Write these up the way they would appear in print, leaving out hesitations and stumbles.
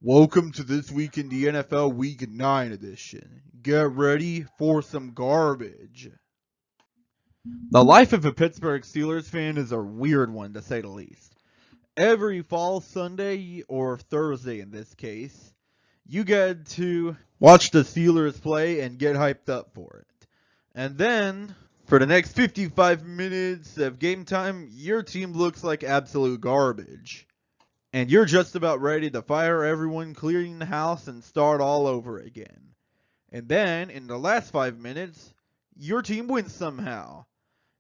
Welcome to This Week in the NFL Week 9 edition. Get ready for some garbage. The life of a Pittsburgh Steelers fan is a weird one, to say the least. Every fall Sunday, or Thursday in this case, you get to watch the Steelers play and get hyped up for it. And then, for the next 55 minutes of game time, your team looks like absolute garbage. And you're just about ready to fire everyone, clearing the house, and start all over again. And then, in the last 5 minutes, your team wins somehow.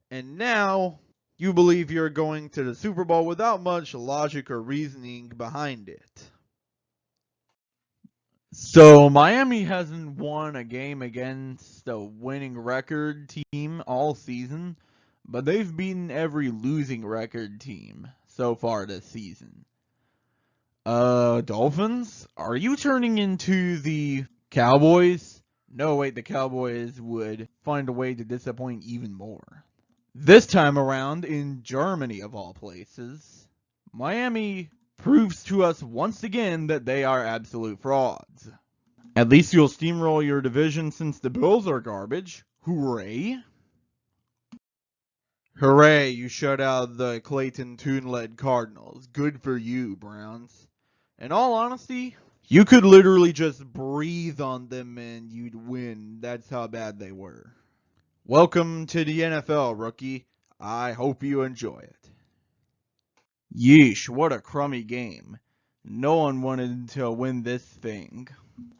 And now, you believe you're going to the Super Bowl without much logic or reasoning behind it. So, Miami hasn't won a game against a winning record team all season, but they've beaten every losing record team so far this season. Dolphins? Are you turning into the Cowboys? No, wait, the Cowboys would find a way to disappoint even more. This time around, in Germany of all places, Miami proves to us once again that they are absolute frauds. At least you'll steamroll your division since the Bills are garbage. Hooray! Hooray, you shut out the Clayton Tune-led Cardinals. Good for you, Browns. In all honesty, you could literally just breathe on them and you'd win. That's how bad they were. Welcome to the NFL, rookie. I hope you enjoy it. Yeesh, what a crummy game. No one wanted to win this thing.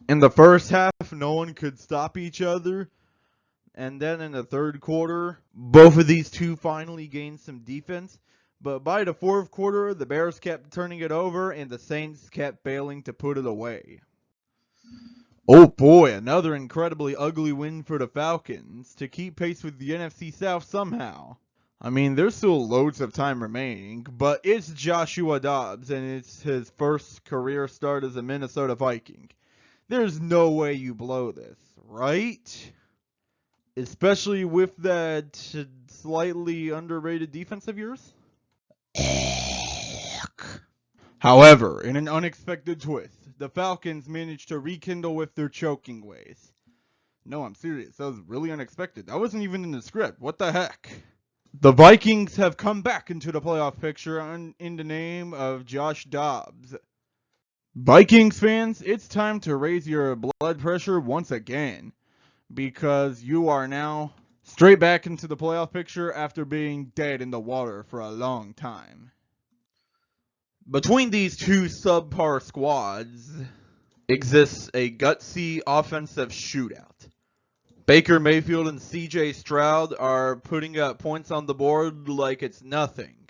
In the first half, no one could stop each other. And then in the third quarter, both of these two finally gained some defense. But by the fourth quarter, the Bears kept turning it over and the Saints kept failing to put it away. Oh boy, another incredibly ugly win for the Falcons to keep pace with the NFC South somehow. I mean, there's still loads of time remaining, but it's Joshua Dobbs and it's his first career start as a Minnesota Viking. There's no way you blow this, right? Especially with that slightly underrated defense of yours? However, in an unexpected twist, the Falcons managed to rekindle with their choking ways. No, I'm serious. That was really unexpected. That wasn't even in the script. What the heck? The Vikings have come back into the playoff picture in the name of Josh Dobbs. Vikings fans, it's time to raise your blood pressure once again, because you are now straight back into the playoff picture after being dead in the water for a long time. Between these two subpar squads exists a gutsy offensive shootout. Baker Mayfield and CJ Stroud are putting up points on the board like it's nothing.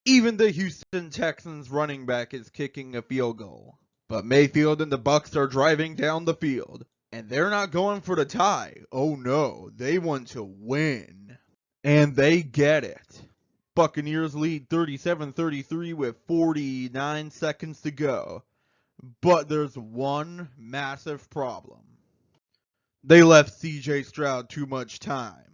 Even the Houston Texans running back is kicking a field goal. But Mayfield and the Bucs are driving down the field. And they're not going for the tie. Oh no, they want to win. And they get it. Buccaneers lead 37-33 with 49 seconds to go. But there's one massive problem. They left CJ Stroud too much time.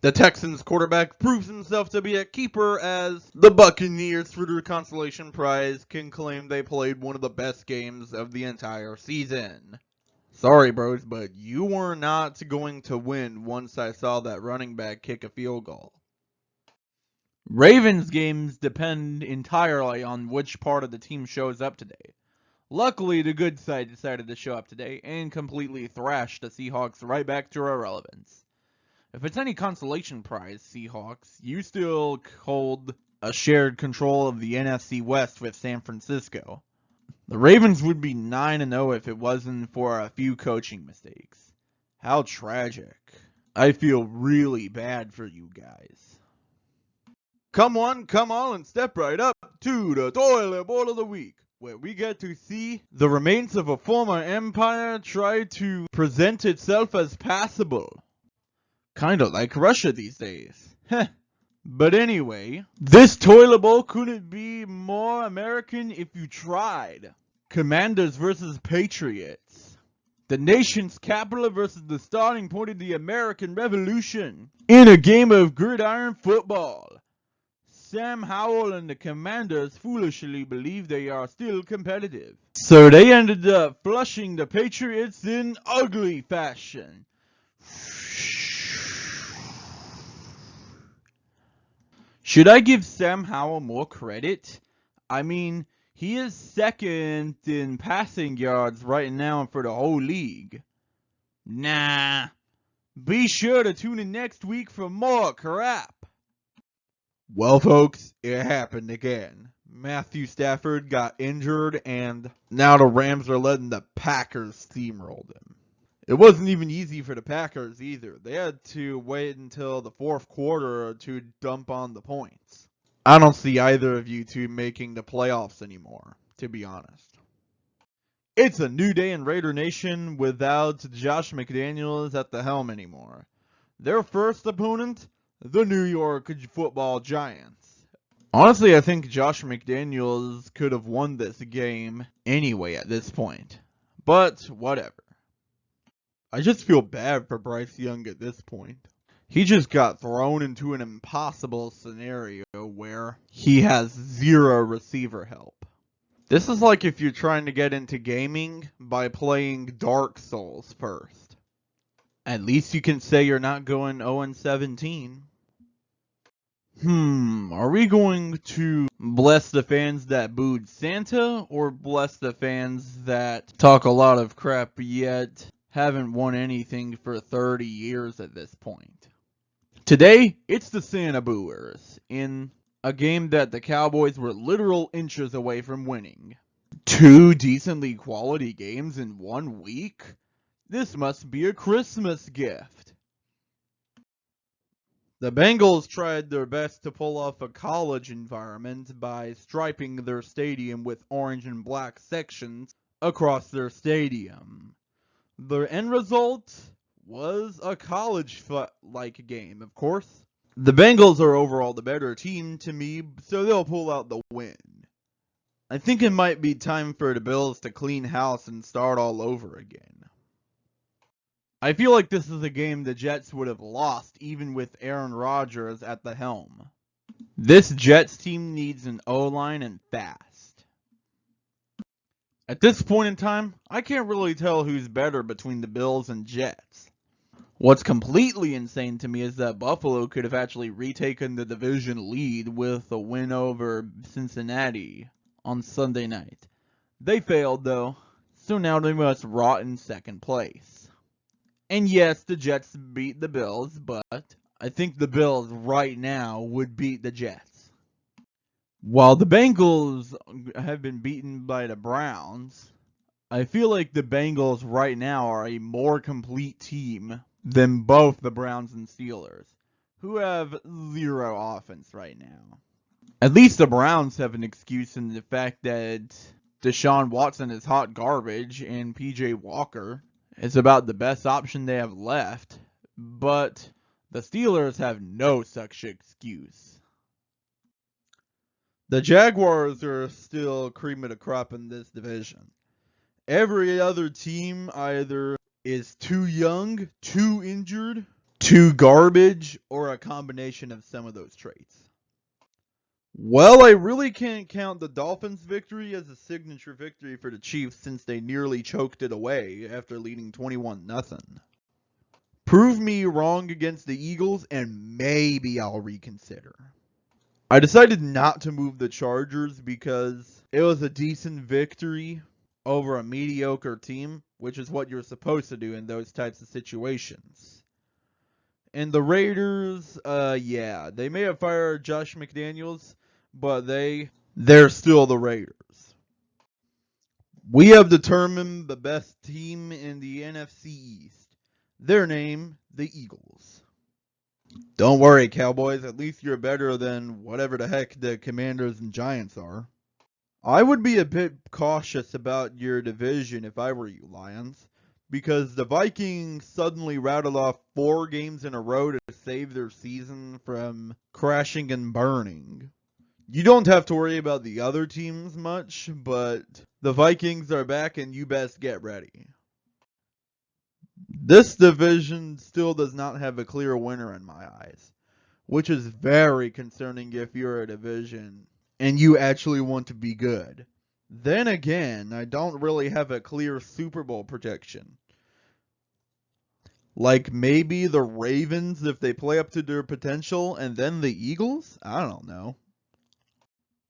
The Texans quarterback proves himself to be a keeper as the Buccaneers, for their consolation prize, can claim they played one of the best games of the entire season. Sorry, bros, but you were not going to win once I saw that running back kick a field goal. Ravens games depend entirely on which part of the team shows up today. Luckily, the good side decided to show up today and completely thrashed the Seahawks right back to irrelevance. If it's any consolation prize, Seahawks, you still hold a shared control of the NFC West with San Francisco. The Ravens would be 9-0 if it wasn't for a few coaching mistakes. How tragic. I feel really bad for you guys. Come on, and step right up to the Toilet Bowl of the Week, where we get to see the remains of a former empire try to present itself as passable. Kinda like Russia these days. Heh. But anyway, this toilet bowl couldn't be more American if you tried. Commanders versus Patriots. The nation's capital versus the starting point of the American Revolution. In a game of gridiron football. Sam Howell and the Commanders foolishly believe they are still competitive. So they ended up flushing the Patriots in ugly fashion. Should I give Sam Howell more credit? I mean, he is second in passing yards right now for the whole league. Nah. Be sure to tune in next week for more crap. Well, folks, it happened again. Matthew Stafford got injured, and now the Rams are letting the Packers steamroll them. It wasn't even easy for the Packers either. They had to wait until the fourth quarter to dump on the points. I don't see either of you two making the playoffs anymore, to be honest. It's a new day in Raider Nation without Josh McDaniels at the helm anymore. Their first opponent, the New York Football Giants. Honestly, I think Josh McDaniels could have won this game anyway at this point. But whatever. I just feel bad for Bryce Young at this point. He just got thrown into an impossible scenario where he has zero receiver help. This is like if you're trying to get into gaming by playing Dark Souls first. At least you can say you're not going 0-17. Are we going to bless the fans that booed Santa, or bless the fans that talk a lot of crap yet haven't won anything for 30 years at this point? Today, it's the Santa Booers, in a game that the Cowboys were literal inches away from winning. 2 decently quality games in 1 week? This must be a Christmas gift. The Bengals tried their best to pull off a college environment by striping their stadium with orange and black sections across their stadium. The end result was a college-like game, of course. The Bengals are overall the better team to me, so they'll pull out the win. I think it might be time for the Bills to clean house and start all over again. I feel like this is a game the Jets would have lost even with Aaron Rodgers at the helm. This Jets team needs an O-line and fast. At this point in time, I can't really tell who's better between the Bills and Jets. What's completely insane to me is that Buffalo could have actually retaken the division lead with a win over Cincinnati on Sunday night. They failed though, so now they must rot in second place. And yes, the Jets beat the Bills, but I think the Bills right now would beat the Jets. While the Bengals have been beaten by the Browns, I feel like the Bengals right now are a more complete team than both the Browns and Steelers, who have zero offense right now. At least the Browns have an excuse in the fact that Deshaun Watson is hot garbage and PJ Walker is about the best option they have left, but the Steelers have no such excuse. The Jaguars are still cream of the crop in this division. Every other team either is too young, too injured, too garbage, or a combination of some of those traits. Well, I really can't count the Dolphins' victory as a signature victory for the Chiefs since they nearly choked it away after leading 21-0. Prove me wrong against the Eagles and maybe I'll reconsider. I decided not to move the Chargers because it was a decent victory over a mediocre team, which is what you're supposed to do in those types of situations. And the Raiders, they may have fired Josh McDaniels, but they're still the Raiders. We have determined the best team in the NFC East. Their name, the Eagles. Don't worry, Cowboys, at least you're better than whatever the heck the Commanders and Giants are. I would be a bit cautious about your division if I were you, Lions, because the Vikings suddenly rattled off 4 games in a row to save their season from crashing and burning. You don't have to worry about the other teams much, but the Vikings are back and you best get ready. This division still does not have a clear winner in my eyes. which is very concerning if you're a division and you actually want to be good. Then again, I don't really have a clear Super Bowl prediction. Like maybe the Ravens if they play up to their potential, and then the Eagles? I don't know.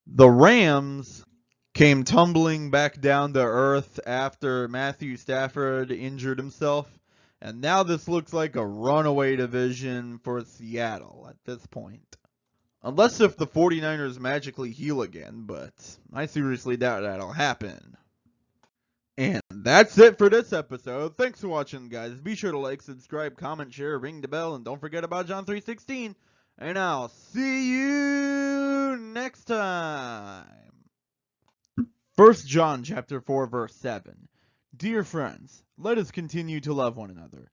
The Rams came tumbling back down to earth after Matthew Stafford injured himself, and now this looks like a runaway division for Seattle at this point. Unless if the 49ers magically heal again, but I seriously doubt that'll happen. And that's it for this episode. Thanks for watching, guys. Be sure to like, subscribe, comment, share, ring the bell, and don't forget about John 3:16. And I'll see you next time. 1 John chapter 4, verse 7. Dear friends, let us continue to love one another,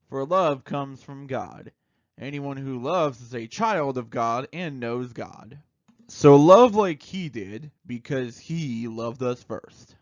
for love comes from God. Anyone who loves is a child of God and knows God. So love like he did, because he loved us first.